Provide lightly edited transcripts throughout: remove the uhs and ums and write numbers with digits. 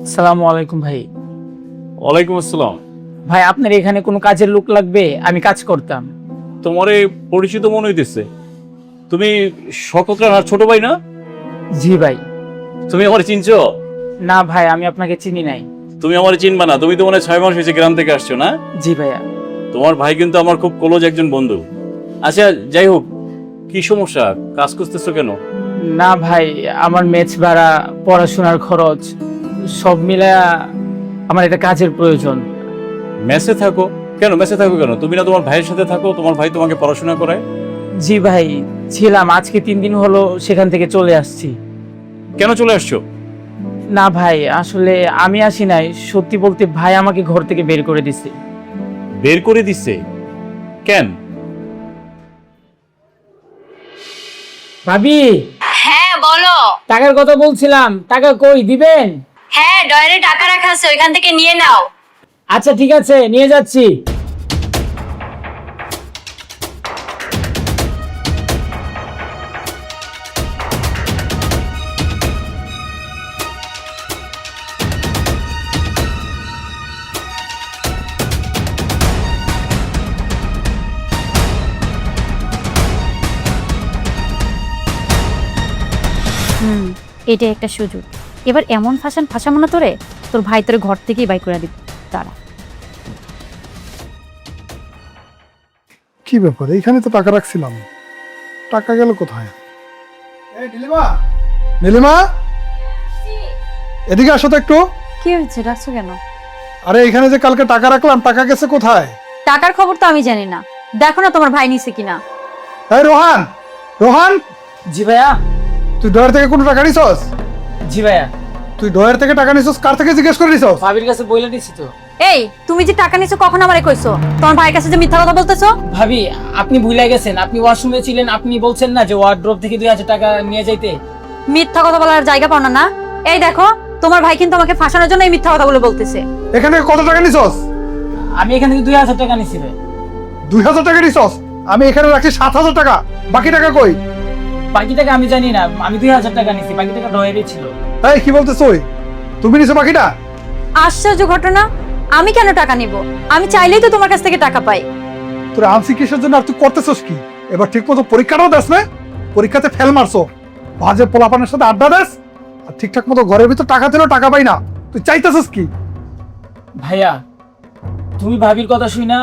আসসালামু আলাইকুম ভাই। ওয়ালাইকুম আসসালাম। ভাই আপনার এখানে কোনো কাজের লোক লাগবে? আমি কাজ করতাম। তোমারে পরিচিত মনে হইতেছে। তুমি শওকত রানার ছোট ভাই না? জি ভাই। তুমি আমার চিনছো? না ভাই, আমি আপনাকে চিনি নাই। তুমি আমার চিনবা না, তুমি তো মনে হয় 6 মাস হয়েছে গ্রাম থেকে আসছো না? জি ভাইয়া। তোমার ভাই কিন্তু আমার খুব ক্লোজ একজন বন্ধু। আচ্ছা যাই হোক, কি সমস্যা, কাজ খুঁজতেছো কেন? না ভাই, আমার মেস ভাড়া, পড়াশোনার খরচ সব মিলায়া আমার একটা কাজের প্রয়োজন। মেসে থাকো? কেন মেসে থাকো কেন? তুমি না তোমার ভাইয়ের সাথে থাকো, তোমার ভাই তোমাকে পড়াশোনা করায়। জি ভাই, ছিলাম, আজকে 3 দিন হলো সেখান থেকে চলে আসছি। কেন চলে আসছো? না ভাই, আসলে আমি আসি নাই, সত্যি বলতে ভাই আমাকে ঘর থেকে বের করে দিছে। বের করে দিচ্ছে? কেন? ভাবি, হ্যাঁ বলো। টাকার কথা বলছিলাম, টাকা কই দিবেন? হ্যাঁ ডয়ারে টাকা রাখা আছে, ওইখান থেকে নিয়ে নাও। আচ্ছা ঠিক আছে, নিয়ে যাচ্ছি। এটা একটা সুযোগ। এবার এমন ফাঁসাবো না তোরে, তোর ভাই তোর ঘর থেকেই বাই করে দিবে। তারা কি ব্যাপার, এইখানে তো টাকা রাখছিলাম, টাকা গেল কোথায়? এই নীলিমা, নীলিমা, এদিকে আসো তো একটু। কি হয়েছে, ডাকছো কেন? আরে এখানে যে কালকে টাকা রাখলাম, টাকা গেছে কোথায়? টাকার খবর তো আমি জানি না, দেখো না তোমার ভাই নিছে কিনা। এই রোহান, রোহান, জি ভাইয়া। তুই ডয়ার থেকে কোনো টাকা নিছস? জি ভাইয়া। তুই ডয়ার থেকে টাকা নিছস, কার থেকে জিজ্ঞেস করে নিছস? ভাবির কাছে বইলে দিছি তো। এই তুমি যে টাকা নিছো কখন আমারে কইছো? তোমার ভাইয়ের কাছে যে মিথ্যা কথা বলতেছো। ভাবি, আপনি ভুলে গেছেন, আপনি ওয়াশরুমে ছিলেন, আপনি বলছেন না যে ওয়ার্ড্রপ থেকে 2000 টাকা নিয়ে যাইতে। মিথ্যা কথা বলার জায়গা পাও না না? এই দেখো, তোমার ভাই কিন্তু আমাকে ফাঁসানোর জন্য এই মিথ্যা কথাগুলো বলতেছে। এখানে কত টাকা নিছস? আমি এখান থেকে 2000 টাকা নিছি ভাই। 2000 টাকা নিছস? আমি এখানে রাখছি 7000 টাকা, বাকি টাকা কই? বাকি টাকা আমি জানি না, আমি 2000 টাকা নিছি, বাকি টাকা ডয়েরই ছিল। এই কি বলতেছ? তুমি নিছো বাকিটা? আশ্চর্য ঘটনা, আমি কেন টাকা নিব? আমি চাইলেই তো তোমার কাছ থেকে টাকা পাই। তোর আনসি কিসের জন্য, আর তুই করতেছস কি? এবার ঠিক মতো পরীক্ষাটাও দেস না, পরীক্ষাতে ফেল মারছো, বাজে পোলাপানের সাথে আড্ডা দেস, আর ঠিকঠাক মতো ঘরের ভিতর টাকা দিলেও টাকা পাই না, তুই চাইতেছস কি? ভাইয়া, তুমি ভাবির কথা শুই না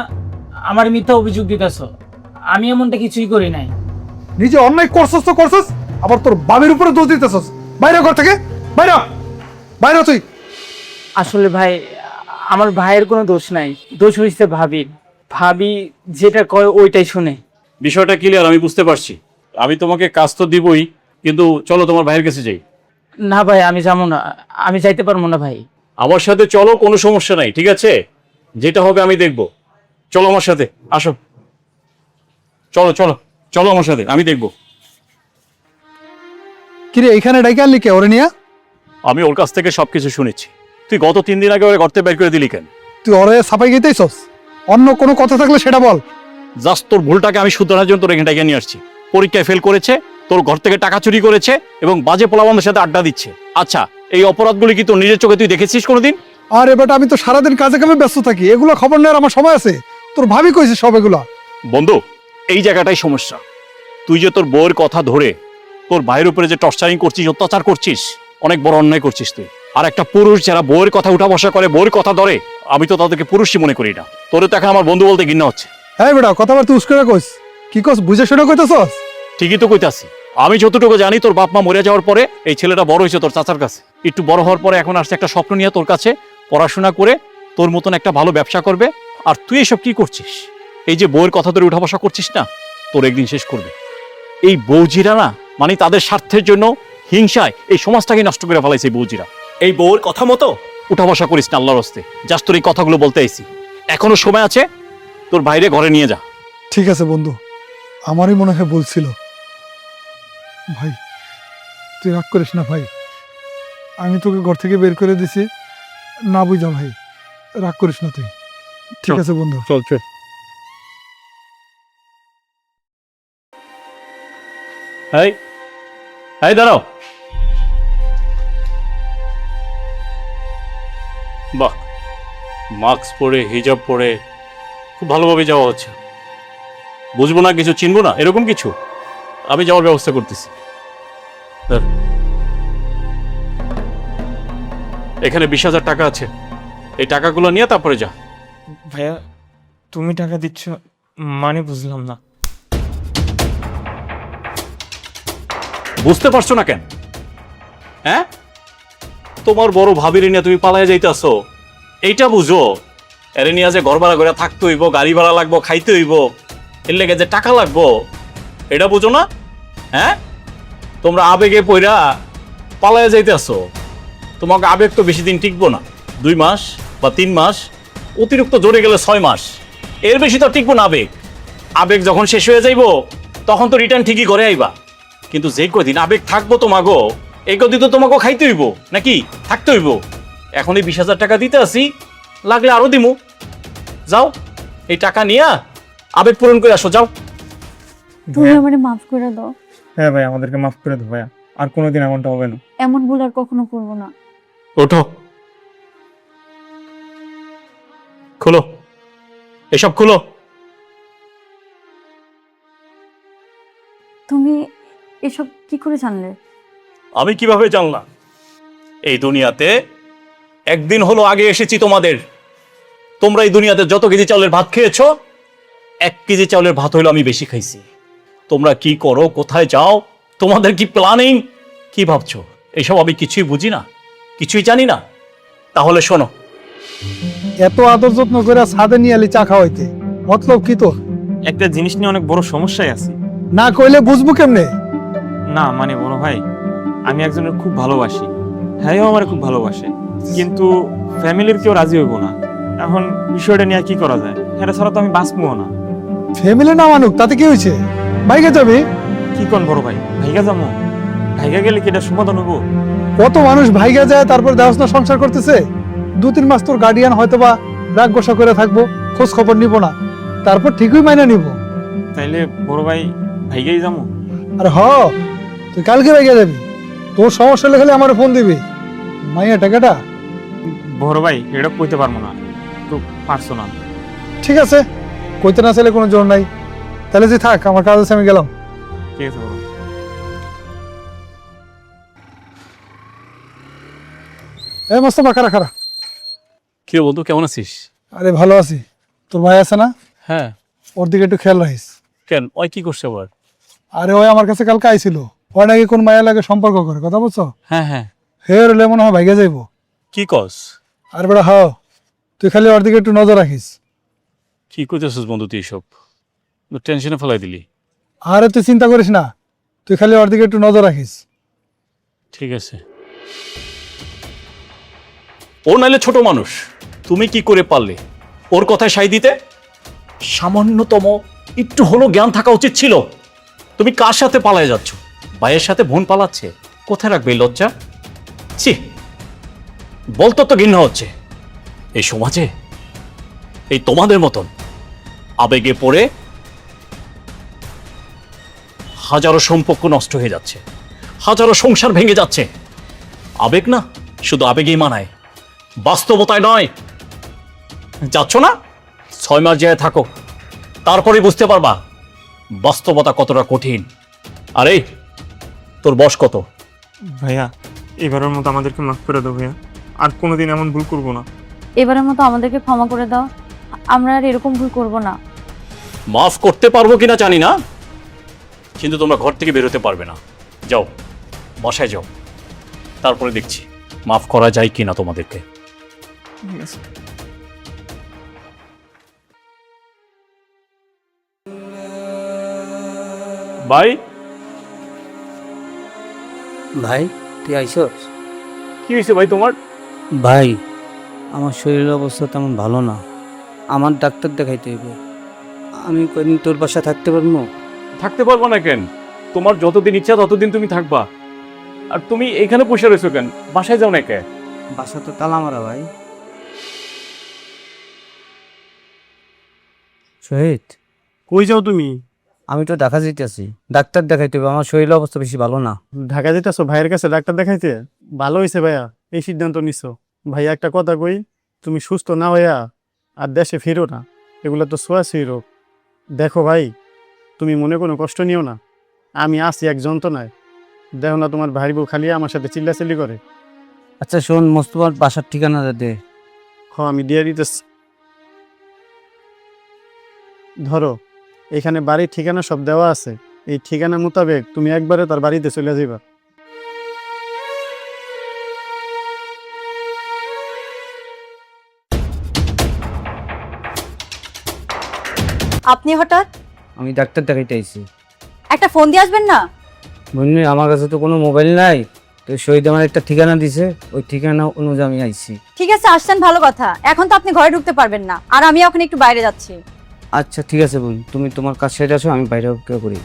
আমার মিথ্যা অভিযোগ দিতেছো। আমি এমনটা কিছুই করি নাই। নিজে অন্যায় করছস তো করছস, আবার তোর বাবির উপরে দোষ দিতেছস। বাইরে ঘর থেকে, বাইরে, বাইরে তুই। আসলে ভাই, আমার ভাইয়ের কোনো দোষ নাই, দোষ হইছে ভাবির। ভাবি যেটা কয় ওইটাই শুনে। বিষয়টা ক্লিয়ার, আমি বুঝতে পারছি। আমি তোমাকে কাজ তো দিবই, কিন্তু চলো তোমার ভাইয়ের কাছে যাই। না ভাই, আমি যাবো না, আমি যাইতে পারবো না ভাই। আমার সাথে চলো, কোনো সমস্যা নাই, ঠিক আছে? যেটা হবে আমি দেখব। চলো আমার সাথে, আসো। চলো চলো চলো আমার সাথে, আমি দেখব। কিরে এইখানে ডাইকে আনলি কে ওরে নিয়া? আমি ওর কাছ থেকে সবকিছু শুনেছি। তুই গত 3 দিন আগে ওরে ঘর থেকে বের করে দিলি কেন? তুই ওরে সাফাই গেতেইছস? অন্য কোনো কথা থাকলে সেটা বল। জাস্ট তোর ভুলটাকে আমি শুধরানোর জন্য তোর এখানে ডেকে নিয়ে আসছি। পরীক্ষায় ফেল করেছে, তোর ঘর থেকে টাকা চুরি করেছে এবং বাজে পোলাপানের সাথে আড্ডা দিচ্ছে। আচ্ছা, এই অপরাধগুলি কি তোর নিজের চোখে তুই দেখেছিস কোনোদিন? আর এবারটা আমি তো সারাদিন কাজে কামে ব্যস্ত থাকি, এগুলো খবর নেওয়ার আমার সময় আছে? তোর ভাবি কইছে সব এগুলা। বন্ধু, এই জায়গাটাই সমস্যা। তুই যে তোর বউয়ের কথা ধরে তোর ভাইয়ের উপরে যে টর্চারিং করছিস, অত্যাচার করছিস, অনেক বড় অন্যায় করছিস তুই। আর একটা পুরুষ যারা বউয়ের কথা উঠা বসা করে, বউয়ের কথা ধরে, আমি তো তাদেরকে পুরুষই মনে করি না। তোরে তো এখন আমার বন্ধু বলতে ঘৃণা হচ্ছে। হ্যাঁ বেটা, কথাবার্তা উস্করে কইস, কি কস বুঝে শুনে কইতেছস? ঠিকই তো কইতাছি। আমি যতটুকু জানি, তোর বাপ মা মরে যাওয়ার পরে এই ছেলেটা বড় হয়েছে তোর চাচার কাছে। একটু বড় হওয়ার পরে এখন আসছে একটা স্বপ্ন নিয়ে তোর কাছে, পড়াশোনা করে তোর মতন একটা ভালো ব্যবসা করবে। আর তুই এসব কি করছিস? এই যে বউয়ের কথা ধরে উঠা বসা করছিস না, তোর একদিন শেষ করবে। এই বউজিরা না, মানে তাদের স্বার্থের জন্য হিংসায় এই সমাজটাকে নষ্ট করে ফেলাইছে এই বউজিরা। এই বউয়ের কথা মতো উঠা বসা করিস না আল্লাহর হস্তে। জাস্ট তোর এই কথাগুলো বলতে আইছি। এখনো সময় আছে, তোর বাইরে ঘরে নিয়ে যা। ঠিক আছে বন্ধু, আমারই মনে হয় বলছিল। ভাই তুই রাগ করিস না ভাই, আমি তোকে ঘর থেকে বের করে দিছি, না বুঝা ভাই, রাগ করিস না তুই। ঠিক আছে বন্ধু, চলছে। এই, এই দাঁড়াও। বাহ, মাস্ক পরে হিজাব পরে খুব ভালোভাবে যাওয়া হচ্ছে। বুঝবো না, কিছু চিনবো না, এরকম কিছু? আমি যাওয়ার ব্যবস্থা করতেছি। ধর। এখানে 20,000 টাকা আছে, এই টাকাগুলো নিয়ে তারপরে যা। ভাইয়া তুমি টাকা দিচ্ছ মানে বুঝলাম না। বুঝতে পারছো না কেন? হ্যাঁ, তোমার বড় ভাবির নিয়ে তুমি পালায় যাইতেছো, এইটা বুঝো। এরে নিয়ে যে ঘর ভাড়া করে থাকতে হইব, গাড়ি ভাড়া লাগবো, খাইতে হইব, এর লেগে যে টাকা লাগবো, এটা বুঝো না? হ্যাঁ, তোমরা আবেগে পইরা পালায় যাইতেছো। তোমাকে আবেগ তো বেশি দিন টিকবো না, 2 মাস বা 3 মাস, অতিরিক্ত জোরে গেলে 6 মাস, এর বেশি তো টিকবো না আবেগ। আবেগ যখন শেষ হয়ে যাইব তখন তো রিটার্ন ঠিকই করে আইবা। কিন্তু যে কদিন আবেগ থাকবো তোমাগো, এই কদিন তো তোমাকে খাইতে হইব নাকি থাকতে হইব। এখন এই 20,000 টাকা দিতে আসি, লাগলে আরো দিমু। যাও, এই টাকা নিয়ে আবেগ পূরণ করে আসো, যাও। তুমি আমারে মাফ করে দাও। হ্যাঁ ভাই, আমাদেরকে মাফ করে দাও ভাইয়া, আর কোনোদিন এমনটা হবে না। এমন ভুল আর কখনো করবো না। ওঠো, খুলো, এসব খুলো। তুমি এসব কি করে জানলে? আমি কিভাবে জানলাম? এই দুনিয়াতে একদিন হলো আগে এসেছি তোমাদের। তোমরা এই দুনিয়াতে যত কেজি চাউলের ভাত খেয়েছো, 1 কেজি চাউলের ভাত হইলো আমি বেশি খাইছি। তোমরা কি করো, কোথায় যাও, তোমাদের কি প্ল্যানিং, কি ভাবছো, এইসব আমি কিছুই বুঝি না, কিছুই জানি না। তাহলে শোনো, এত আদর যত্ন করে ছাদে নিয়ে এলি চা খাওয়াইতে, মতলব কি তোর? একটা জিনিস নিয়ে অনেক বড় সমস্যায় আছি। না কইলে বুঝবো কেমনে? না মানে বড় ভাই, আমি একজনের খুব ভালোবাসি, হ্যাঁও আমার খুব ভালোবাসে, কিন্তু ফ্যামিলির কেউ রাজি হইব না। এখন বিষয়টা নিয়ে কি করা যায়? এটা ছাড়া তো আমি বাঁচবো না। ফ্যামিলি না মানুক তাতে কি হয়েছে? বাইকে যাবি? কি কোন বড় ভাই, ভাইগা যাবো? ভাইগা গেলে কি এটা সমাধান হবো? কত মানুষ ভাইগা যায়, তারপর দেখাশোনা সংসার করতেছে। 2-3 মাস তোর গার্ডিয়ান হয়তোবা রাগ গোসা করে থাকবো, খোঁজ খবর নিব না, তারপর ঠিকই মাইনা নিব। তাইলে বড় ভাই ভাইগাই যাবো? আর তুই কালকে বাইকে যাবি, তোর সমস্যা হলে খালি আমার ফোন দিবি। মাইয়া টাকাটা বড় ভাই এটা কইতে পারবো না, তো পার্সোনাল। ঠিক আছে, কইতে না চাইলে কোনো জোর নাই। তাহলে যে থাক, আমার কাজ আছে, আমি গেলাম। ঠিক আছে বড় ভাই। এই মোস্তফা, খারা খারা। কি রে বন্ধু, কেমন আছিস? আরে ভালো আছি। তোর ভাই আছে না? হ্যাঁ। ওর দিকে একটু খেয়াল রাখিস। কেন, ওই কি করছে আবার? আরে ওই আমার কাছে কালকে আইছিল, ওই নাকি কোন মায়া লাগে সম্পর্ক করে, কথা বলছো? হ্যাঁ হ্যাঁ। হে রলে মনে হয় ভাইগে যাইবো। কি কস? আর বেড়া তুই খালি ওর দিকে একটু নজর রাখিস। কি করতেছিস বন্ধু তুই এসব? টেনশনে ফেলাই দিলি। আরে তুই চিন্তা করিস না, তুই খালি ওর দিকে একটু নজর রাখিস। ঠিক আছে। ও নাইলে ছোট মানুষ, তুমি কি করে পারলে ওর কথায় সাই দিতে? সামান্যতম একটু হলো জ্ঞান থাকা উচিত ছিল। তুমি কার সাথে পালায় যাচ্ছ? ভাইয়ের সাথে বোন পালাচ্ছে, কোথায় রাখবে এই লজ্জা? ছি, বলতো তো ঘৃণা হচ্ছে। এই সমাজে এই তোমাদের মতন আবেগে পড়ে হাজারো সম্পর্ক নষ্ট হয়ে যাচ্ছে, হাজারো সংসার ভেঙে যাচ্ছে। আবেগ না, শুধু আবেগেই মানায়, বাস্তবতায় নয়। যাচ্ছ না, 6 মাস যায় থাকো, তারপরে বুঝতে পারবা বাস্তবতা কতটা কঠিন। আরে তোর বয়স কত? ভাইয়া এবারের মতো আমাদেরকে মাফ করে দাও ভাইয়া, আর কোনোদিন এমন ভুল করবো না। এবারের মতো আমাদেরকে ক্ষমা করে দাও, আমরা আর এরকম ভুল করব না। মাফ করতে পারবো কিনা জানি না, কিন্তু তোমরা ঘর থেকে বেরোতে পারবে না। যাও, বাসায় যাও, তারপরে দেখছি মাফ করা যায় কিনা তোমাদেরকে। ঠিক আছে। ভাই, ভাই তুই আইসস? কি হয়েছে ভাই তোমার? ভাই আমার শরীরের অবস্থা তেমন ভালো না, আমার ডাক্তার দেখাইতে হইবে। আমি কদিন তোর বাসা থাকতে পারবো? থাকতে পারবো না কেন? তোমার যতদিন ইচ্ছা ততদিন তুমি থাকবা। আর তুমি এখানে বসে রয়েছো কেন? বাসায় যাও না কে? বাসা তো তালা মারা ভাই। শহীদ, কই যাও তুমি? আমি তো ঢাকা যেতেছি, ডাক্তার দেখাইতে হবে, আমার শরীরের অবস্থা বেশি ভালো না। ঢাকা যেতেছো ভাইয়ের কাছে ডাক্তার দেখাইতে? ভালো হয়েছে ভাইয়া এই সিদ্ধান্ত নিছো। ভাইয়া একটা কথা কই, তুমি সুস্থ না হইয়া আর দেশে ফিরো না, এগুলো তো ছোঁয়াছুঁয়ি রোগ। দেখো ভাই, তুমি মনে কোনো কষ্ট নিও না, আমি আছি এক যন্ত্রণায়। দেখো না তোমার ভাই বউ খালি আমার সাথে চিল্লাচিল্লি করে। আচ্ছা শোন, মোস্তফার বাসার ঠিকানাটা দে। আমি দিয়ে দিতেছি, ধরো এখানে বাড়ির ঠিকানা সব দেওয়া আছে। এই ঠিকানা মোতাবেক তুমি একবারে তার বাড়িতে চলে যাইবা। আপনি হঠাৎ আমি ডাক্তার দেখাইতে আইছি। একটা ফোন দিয়ে আসবেন না? বুঝলি, আমার কাছে তো কোনো মোবাইল নাই, তো শহীদ আমার একটা ঠিকানা দিছে, ওই ঠিকানা অনুযায়ী আমি আইছি। ঠিক আছে, আসছেন ভালো কথা। এখন তো আপনি ঘরে ঢুকতে পারবেন না, আর আমি এখন একটু বাইরে যাচ্ছি। আচ্ছা ঠিক আছে বোন, তুমি তোমার কাজ সেরে আসো, আমি বাইরে অপেক্ষা করি।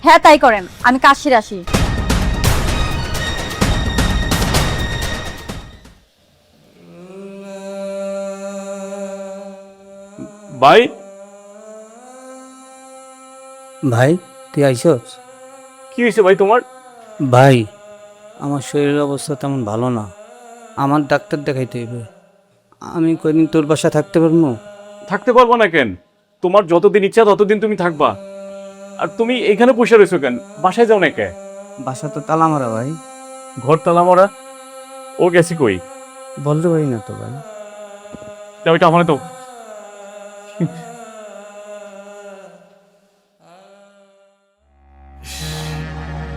হ্যাঁ তাই করেন, আমি কাজ সেরে আসি। ভাই, ভাই তুই আইসস? কি হয়েছে ভাই তোমার? ভাই আমার শরীরের অবস্থা তেমন ভালো না, আমার ডাক্তার দেখাইতে হইবে। আমি কয়দিন তোর বাসা থাকতে পারবো? থাকতে পারবো না কেন? তোমার যতদিন ইচ্ছা ততদিন তুমি থাকবা। আর তুমি এখানে বসে রয়েছো কেন? বাসায় যাও না কে? বাসা তো তালা মারা ভাই। ঘর তালা মারা? ও গেছি কই? বলতে পারি না তো ভাই। ওইটা আমার তো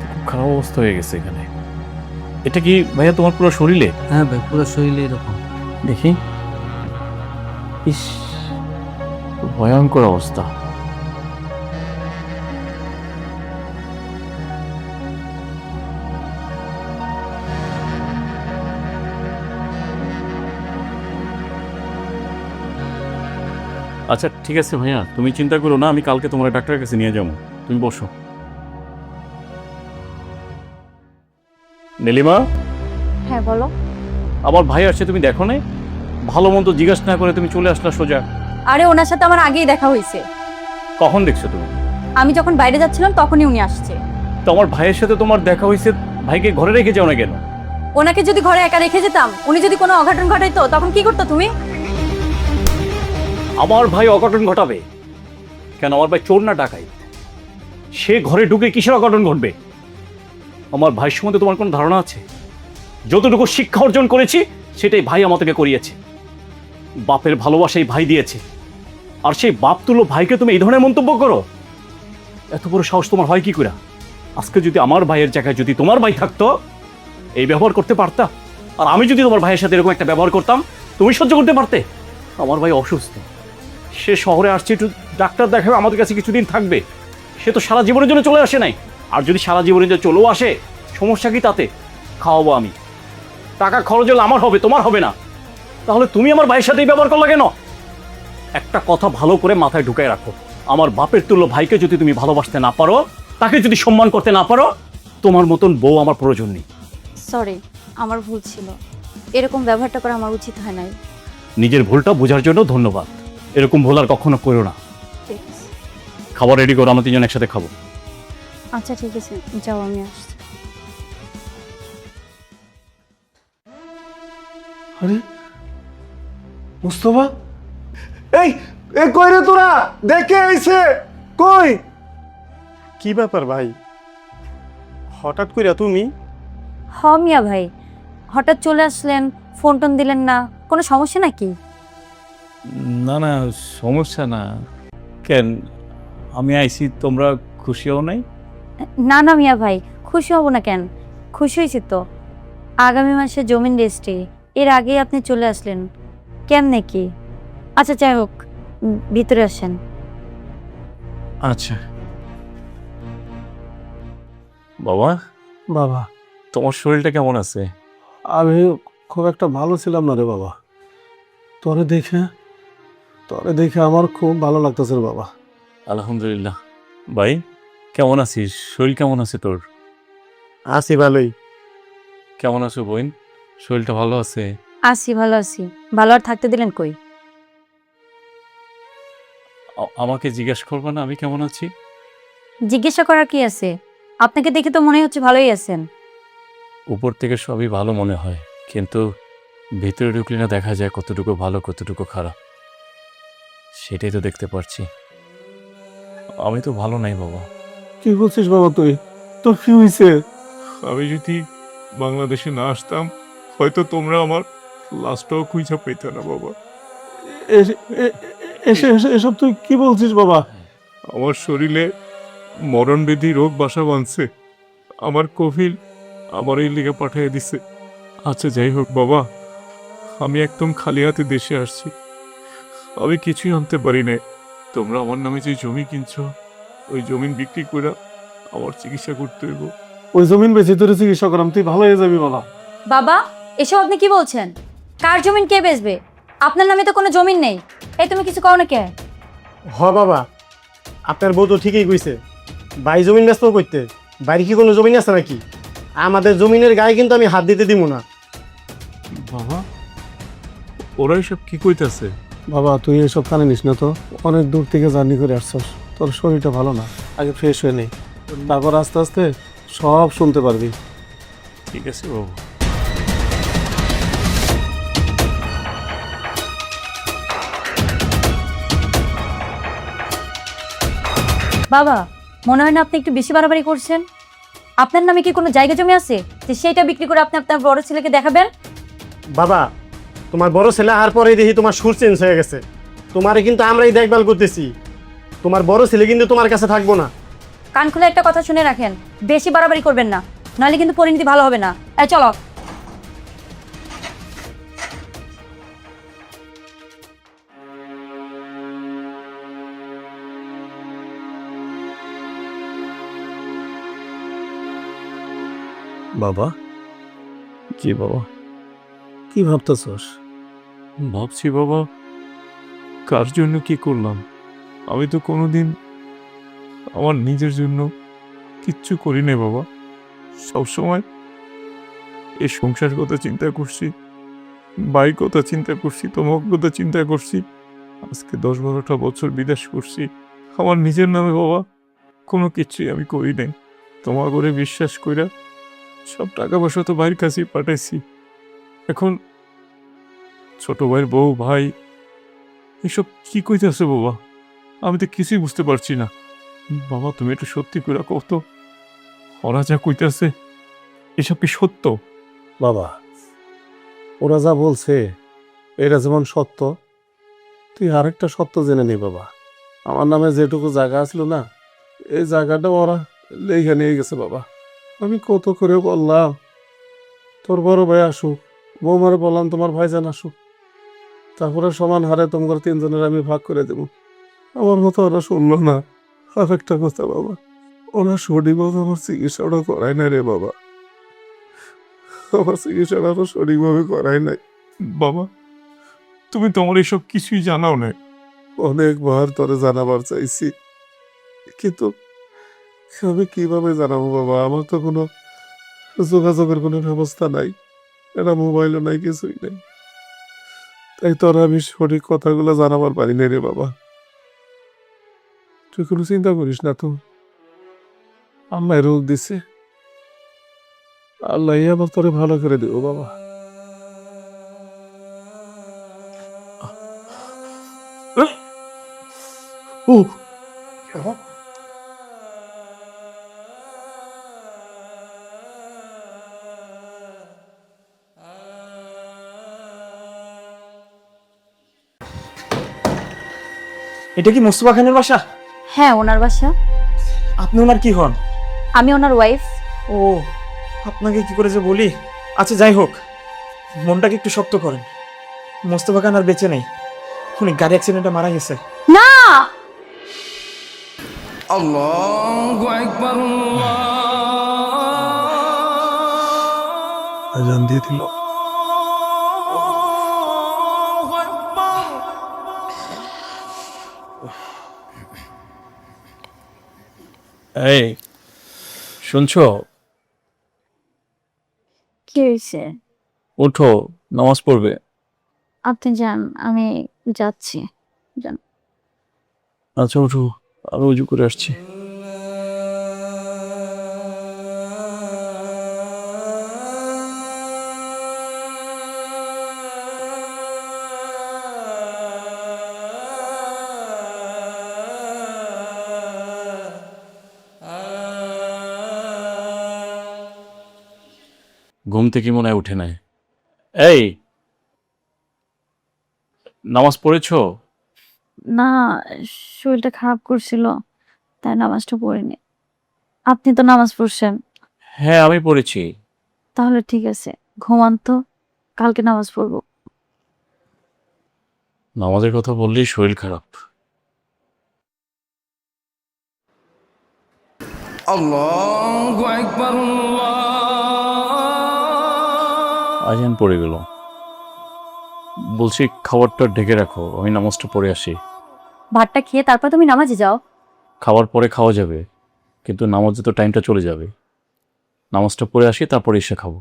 খুব খারাপ অবস্থা হয়ে গেছে এখানে। এটা কি ভাইয়া তোমার পুরো শরীরে? হ্যাঁ ভাই, পুরো শরীরে এরকম। দেখি। ইস, খুব ভয়ঙ্কর অবস্থা। আচ্ছা ঠিক আছে ভাইয়া, তুমি চিন্তা করো না, আমি কালকে তোমার ডাক্তারের কাছে নিয়ে যাবো। তুমি বসো। নীলিমা, হ্যাঁ বলো। আমার ভাই আসছে, তুমি দেখো না? ভালো মন্দ জিজ্ঞাসা না করে তুমি চলে আসলা সোজা। আরে ওনার সাথে আমার আগেই দেখা হয়েছে। কখন দেখছো তুমি? আমি যখন বাইরে যাচ্ছিলাম তখনই উনি আসছে। তো আমার ভাইয়ের সাথে তোমার দেখা হয়েছে, ভাইকে ঘরে রেখে যাও না কেন? ওনাকে যদি ঘরে একা রেখে যেতাম, উনি যদি কোনো অঘটন ঘটাইতো তখন কি করতো তুমি? আমার ভাই অঘটন ঘটাবে কেন? আমার ভাই চোর না ডাকাই? সে ঘরে ঢুকে কিসের অঘটন ঘটবে? আমার ভাই সম্বন্ধে তোমার কোনো ধারণা আছে? যতটুকু শিক্ষা অর্জন করেছি সেটাই ভাই আমাদেরকে করিয়েছে। বাপের ভালোবাসাই ভাই দিয়েছে, আর সেই বাপ তুলো ভাইকে তুমি এই ধরনের মন্তব্য করো? এত বড় সাহস তোমার হয় কি করে? আজকে যদি আমার ভাইয়ের জায়গায় যদি তোমার ভাই থাকতো, এই ব্যবহার করতে পারতা? আর আমি যদি তোমার ভাইয়ের সাথে এরকম একটা ব্যবহার করতাম, তুমি সহ্য করতে পারতে? আমার ভাই অসুস্থ, সে শহরে আসছে, একটু ডাক্তার দেখাবে, আমাদের কাছে কিছুদিন থাকবে। সে তো সারা জীবনের জন্য চলে আসে নাই। আর যদি সারা জীবনের জন্য চলেও আসে, সমস্যা কি তাতে? খাওয়াবো আমি, টাকা খরচ হলে আমার হবে, তোমার হবে না। তাহলে তুমি আমার ভাইয়ের সাথে এই ব্যবহার করলে কেন? একটা কথা ভালো করে মাথায় ঢুকায় রাখো, আমার বাপের তুল্য ভাইকে যদি তুমি ভালোবাসতে না পারো, তাকে যদি সম্মান করতে না পারো, তোমার মতন বউ আমার প্রয়োজন নেই। সরি, আমার ভুল ছিল। এরকম ব্যবহারটা করা আমার উচিত হয় নাই। নিজের ভুলটা বোঝার জন্য ধন্যবাদ। এরকম ভুল আর কখনো করো না। ঠিক আছে। খাবার রেডি করো, আমরা তিনজন একসাথে খাবো। আচ্ছা ঠিক আছে, যাও, আমি আসছি। আরে মুস্তফা, এই এই কই রে তোরা? দেখে আইছে কই? কি ব্যাপার ভাই, হঠাৎ কইরা তুমি? হ মিয়া ভাই, হঠাৎ চলে আসলেন, ফোন টোন দিলেন না, কোনো সমস্যা নাকি? না না, সমস্যা না। কেন, আমি আইছি, তোমরা খুশি হও নাই? না না মিয়া ভাই, খুশি হব না কেন? খুশি হয়েছি তো। আগামী মাসে জমিন রেজিস্ট্রি, এর আগেই আপনি চলে আসলেন, কেমনে কি? আচ্ছা যাই হোক, ভিতরে আসেন। আচ্ছা বাবা, বাবা, তোমার শরীরটা কেমন আছে? আমি খুব একটা ভালো ছিলাম না রে বাবা। তোরে দেখে আমার খুব ভালো লাগতেছে রে বাবা। আলহামদুলিল্লাহ। ভাই কেমন আছিস? শরীর কেমন আছে তোর? আছি ভালোই। কেমন আছো বোন? শরীরটা ভালো আছে? আছি, ভালো আছি। ভালো আর থাকতে দিলেন কই? আমাকে জিজ্ঞেস করবে না আমি কেমন আছি? জিজ্ঞাসা করার কি আছে? আপনাকে দেখে তো মনে হচ্ছে ভালোই আছেন। উপর থেকে সবই ভালো মনে হয়, কিন্তু ভেতরে ঢুকলে না দেখা যায় কতটুকু ভালো কতটুকু খারাপ, সেটাই তো দেখতে পারছি। আমি তো ভালো নাই বাবা। কি বলছিস বাবা তুই? তোর কি হয়েছে? আমি যদি বাংলাদেশে না আসতাম হয়তো তোমরা আমার লাশটাও খুঁজে পেতে না বাবা। এসব তুই কি বলছিস বাবা? আমার শরীরে মরণবেদী রোগ বাসা বাঁধছে, আমার কফিল আমার এই লিগে পাঠিয়ে দিছে। আচ্ছা যাই হোক বাবা, আমি একদম খালি হাতে দেশে আসছি, আমি কিছুই আনতে পারি না। তোমরা আমার নামে যে জমি কিনছো ওই জমিন বিক্রি করে আমার চিকিৎসা করতে হইব। ওই জমিন বেঁচে তোর চিকিৎসা করাম, তুই ভালো হয়ে যাবি বাবা। বাবা, এসব আপনি কি বলছেন? কার জমিন কে বেচবে? আপনার নামে তো কোনো জমিন নেই। এই তুমি কিছু কও না কে? হ বাবা, আপনার বউ তো ঠিকই কইছে, ভাই জমিন ব্যস্ত করতে। বাড়ি কি কোনো জমিন আছে নাকি? আমাদের জমিনের গায়ে কিন্তু আমি হাত দিতে দিব না। বাবা, ওরা এসব কি কইতাছে? বাবা তুই এসব কানে নিস না তো, অনেক দূর থেকে জার্নি করে আসছস, তোর শরীরটা ভালো না, আগে ফ্রেশ হয়ে নেই, তারপর আস্তে আস্তে সব শুনতে পারবি। ঠিক আছে বাবা। বাবা, মনে হয় না আপনি একটু বেশি বাড়াবাড়ি করছেন? আপনার নামে কি কোনো জায়গা জমি আছে যে সেইটা বিক্রি করে আপনি আপনার বড় ছেলেকে দেখাবেন? বাবা, তোমার বড় ছেলে আর পরেই দেখি তোমার সুর চেঞ্জ হয়ে গেছে। তোমারে কিন্তু আমরাই দেখভাল করতেছি, তোমার বড় ছেলে কিন্তু তোমার কাছে থাকবো না। কান খুলে একটা কথা শুনে রাখেন, বেশি বাড়াবাড়ি করবেন না, নাহলে কিন্তু পরিণতি ভালো হবে না। এই চলো। বাবা, জি বাবা। কি ভাবতেছস? ভাবছি বাবা, কার জন্য কি করলাম? আমি তো কোনোদিন আমার নিজের জন্য কিচ্ছু করি নাই বাবা। সবসময় এই সংসার কথা চিন্তা করছি, বাড়ির কথা চিন্তা করছি, তোমার কথা চিন্তা করছি। আজকে 10-12টা বছর বিদেশ করছি, আমার নিজের নামে বাবা কোনো কিছুই আমি করি নাই। তোমার করে বিশ্বাস কইরা সব টাকা পয়সা তো ভাইয়ের কাছেই পাঠাইছি। এখন ছোট ভাইয়ের বউ ভাই এসব কি কইতেছে বাবা? আমি তো কিছুই বুঝতে পারছি না। বাবা তুমি একটু সত্যি করে কও তো, ওরা যা কইতেছে এসব কি সত্য? বাবা, ওরা যা বলছে এটা যেমন সত্য, তুই আরেকটা সত্য জেনে নে বাবা। আমার নামে যেটুকু জায়গা আসলো না, এই জায়গাটা ওরা লেখা নিয়ে গেছে বাবা। আমি কত করে বললাম তোর বড় ভাই আসুক, বৌমারে বললাম তোমার ভাইজান আসুক, তারপরে সমান হারে তোমার 3 জনের আমি ভাগ করে দেব। আমার মতো ওরা শুনলো না। আর একটা কথা বাবা, ওরা সঠিকভাবে আমার চিকিৎসাটা করায় না রে বাবা, আমার চিকিৎসাটা আরো সঠিকভাবে করায় নাই। বাবা তুমি তোমার এসব কিছুই জানাও না। অনেকবার তোরে জানাবার চাইছি, কিন্তু আমি কিভাবে জানাবো বাবা? আমার তো কোনো যোগাযোগের কোনো ব্যবস্থা নাই, এটা মোবাইলও নাই, কিছুই নাই, তাই তোরা আমি সঠিক কথাগুলো জানাবার পারি না রে বাবা। তুই কোনো চিন্তা করিস না, তো আল্লাহ রোগ দিছে, আল্লাহ আবার তোরে ভালো করে দেবো বাবা। ও এটা কি মোস্তফা খানের বাসা? হ্যাঁ, ওনার বাসা। আপনি ওনার কি হন? আমি ওনার ওয়াইফ। ও, আপনাকে কি করে যে বলি। আচ্ছা যাই হোক, মনটাকে একটু শক্ত করেন। মোস্তফা খান আর বেঁচে নেই, উনি গাড়ি অ্যাক্সিডেন্টে মারা গেছে। না, আজান দিয়ে দিল। এই শুনছো? কি হয়েছে? ওঠো, নামাজ পড়বে। আপনি যান, আমি যাচ্ছি। আচ্ছা ওঠো, আমি উজু করে আসছি। ঘুম থেকে মনে হয় উঠে নাই। এই, নামাজ পড়েছো? না, শরীরটা খারাপ করছিল, তাই নামাজটা পড়িনি। আপনি তো নামাজ পড়ছেন। হ্যাঁ, আমি পড়েছি। তাহলে ঠিক আছে, ঘুমান তো, কালকে নামাজ পড়বো। নামাজের কথা বললেই শরীর খারাপ। আজান পড়ে গেল। বলছি খাবারটা ঢেকে রাখো, আমি নামাজটা পড়ে আসি। ভাতটা খেয়ে তারপর তুমি নামাজে যাও। খাবার পরে খাওয়া যাবে, কিন্তু নামাজে তো টাইমটা চলে যাবে। নামাজটা পড়ে আসি, তারপরে এসে খাবো।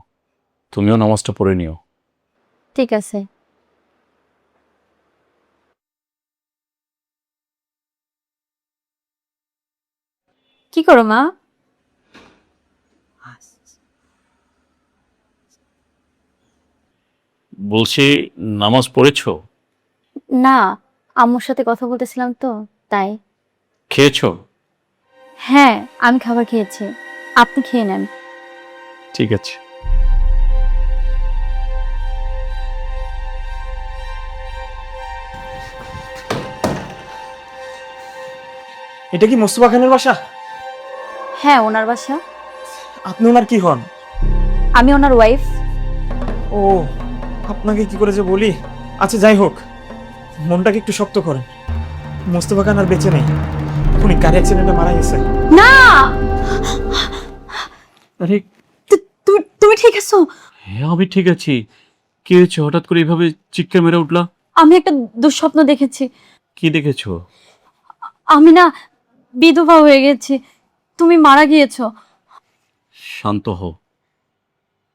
তুমিও নামাজটা পড়ে নিও। ঠিক আছে। কি করো মা? বলছি নামাজ পড়েছো? না, আম্মুর সাথে কথা বলতেছিলাম তো, তাই। খেয়েছো? হ্যাঁ, আমি খাবার খেয়েছি, আপনি খেয়ে নেন। ঠিক আছে। এটা কি মোস্তফা খানের বাসা? হ্যাঁ, ওনার বাসা। আপনি ওনার কি হন? আমি ওনার ওয়াইফ। ও, আপনাকে কি করে যে বলি। আচ্ছা যাই হোক, মনটাকে একটু শক্ত করেন। মোস্তফা খান আর বেঁচে নেই, উনি গাড়ি অ্যাক্সিডেন্টে মারা গেছে। না, আরে তুমি ঠিক আছো? হ্যাঁ, আমি ঠিক আছি। কি হয়েছে হঠাৎ করে এইভাবে চিৎকার মেরে উঠলা? আমি একটা দুঃস্বপ্ন দেখেছি। কি দেখেছো? আমি না বিধবা হয়ে গেছি, তুমি মারা গিয়েছো। শান্ত হও।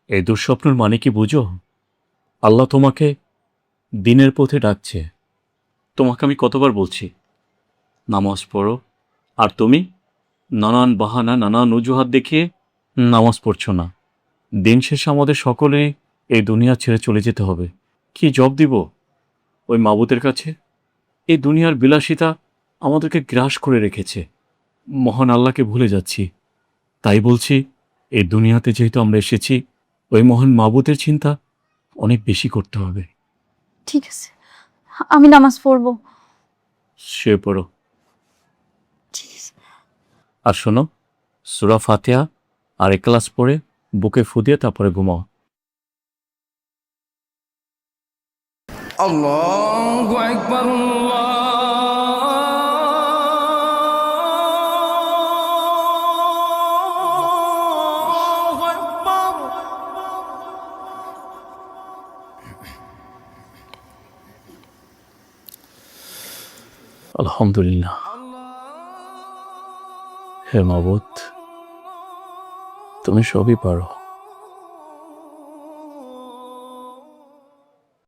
এই দুঃস্বপ্নের মানে কি বুঝো? আল্লাহ তোমাকে দিনের পথে ডাকছে। তোমাকে আমি কতবার বলছি নামাজ পড়ো, আর তুমি নানান বাহানা, নানান অজুহাত দেখিয়ে নামাজ পড়ছো না। দিন শেষে আমাদের সকলে এই দুনিয়া ছেড়ে চলে যেতে হবে। কি জব দিব ওই মাবুতের কাছে? এই দুনিয়ার বিলাসিতা আমাদেরকে গ্রাস করে রেখেছে। মহান আল্লাহকে ভুলে যাচ্ছি। তাই বলছি, এই দুনিয়াতে যেহেতু আমরা এসেছি, ওই মহান মাবুতের চিন্তা অনেক বেশি করতে হবে। ঠিক আছে, আমি নামাজ পড়বো। শুয়ে পড়ো। ঠিক আছে। আর শোনো, সূরা ফাতিহা আর ইখলাস পড়ে বুকে ফু দিয়ে তারপরে ঘুমাও। আল্লাহু আকবার। আলহামদুলিল্লাহ। হে মাবুদ, তুমি সবই পারো।